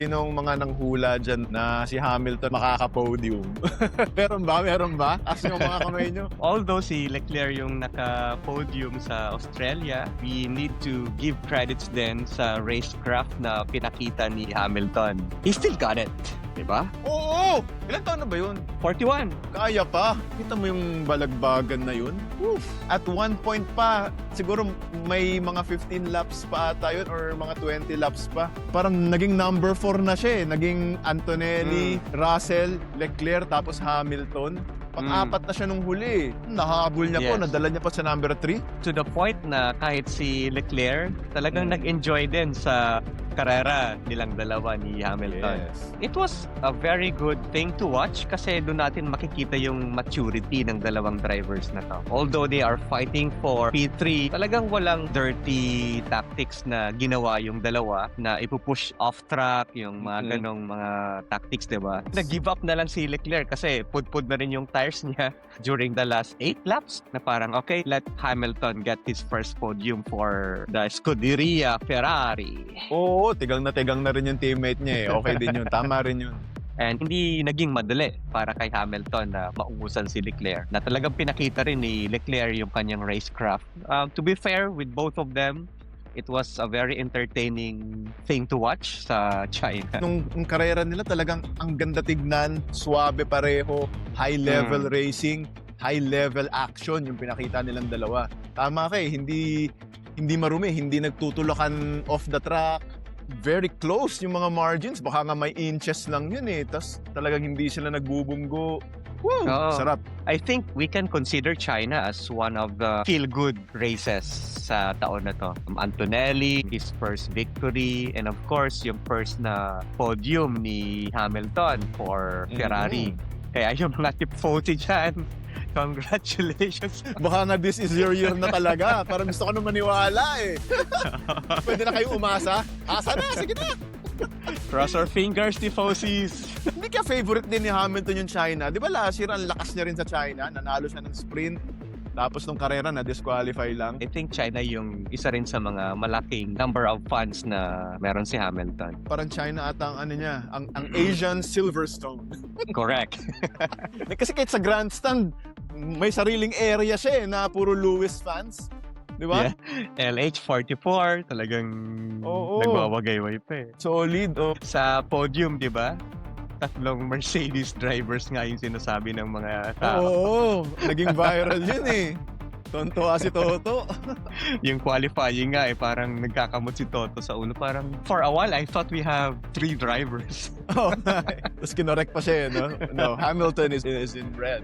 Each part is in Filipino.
Sinong mga nanghula dyan na si Hamilton makaka-podium? Meron ba? Meron ba? Taas yung mga kamay nyo. Although si Leclerc yung naka-podium sa Australia, we need to give credits din sa racecraft na pinakita ni Hamilton. He still got it, di ba? Oo! Ilan taon na ba yun? 41. Kaya pa. Kita mo yung balagbagan na yun? Oof. At one point pa, siguro may mga 15 laps pa ata yun or mga 20 laps pa. Parang naging number 4 na siya eh. Naging Antonelli, Russell, Leclerc, tapos Hamilton. Pang-apat na siya nung huli. Nahabol niya po, Yes. nadala niya pa sa number 3. To the point na kahit si Leclerc talagang nag-enjoy din sa karera nilang dalawa ni Hamilton. It was a very good thing to watch kasi doon natin makikita yung maturity ng dalawang drivers na to. Although they are fighting for P3, talagang walang dirty tactics na ginawa yung dalawa na ipupush off track, yung mga ganong mga tactics, diba? Nag-give up na lang si Leclerc kasi pud-pud na rin yung tires niya during the last 8 laps na parang, okay, let Hamilton get his first podium for the Scuderia Ferrari. Oo, tigang na rin yung teammate niya eh. Okay din yun. Tama rin yun. And hindi naging madali para kay Hamilton na maubusan si Leclerc. Na talagang pinakita rin ni Leclerc yung kanyang racecraft. To be fair with both of them, it was a very entertaining thing to watch sa China. Nung karera nila talagang ang ganda tignan, suabe pareho, high-level racing, high-level action yung pinakita nilang dalawa. Tama ka eh, hindi marumi, hindi nagtutulakan off the track. Very close yung mga margins, baka nga may inches lang yun eh. Tapos talagang hindi sila nagbubunggo. Woo! Oo. Sarap. I think we can consider China as one of the feel-good races sa taon na to. Antonelli, his first victory, and of course, yung first na podium ni Hamilton for Ferrari. Kaya yung mga tifosi dyan, congratulations. Baka nga this is your year na talaga. Parang gusto ko na maniwala eh. Pwede na kayong umasa? Asa na, sige na. Cross our fingers, tifosis. Hindi ka favorite din ni Hamilton yung China. Di ba last year, ang lakas niya rin sa China. Nanalo siya ng sprint. Tapos nung karera na disqualify lang. I think China yung isa rin sa mga malaking number of fans na meron si Hamilton. Parang China ata ang ano niya, ang Asian Silverstone. Correct. Kasi kahit sa grandstand, may sariling area siya eh, na puro Lewis fans. Di ba? Yeah. LH44, talagang Oo. nagwawagayway pa eh. Solid. Oh. Sa podium, di ba? Tatlong Mercedes drivers nga yung sinasabi ng mga tao. Oo. Naging viral yun eh. Tontuwa si Toto. Yung qualifying nga eh, parang nagkakamot si Toto sa uno. Parang, for a while, I thought we have 3 drivers. Oh, tapos kinorek pa siya eh, no? No, Hamilton is in red.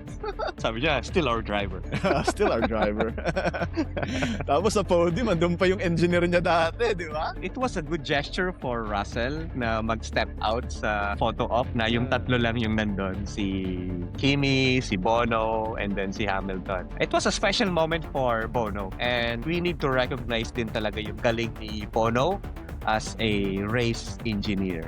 Sabi niya, still our driver. Still our driver. Tapos sa podium, andun pa yung engineer niya dati, di ba? It was a good gesture for Russell na mag-step out sa photo op na yung tatlo lang yung nandun. Si Kimi, si Bono, and then si Hamilton. It was a special moment for Bono. And we need to recognize din talaga yung galing ni Bono as a race engineer.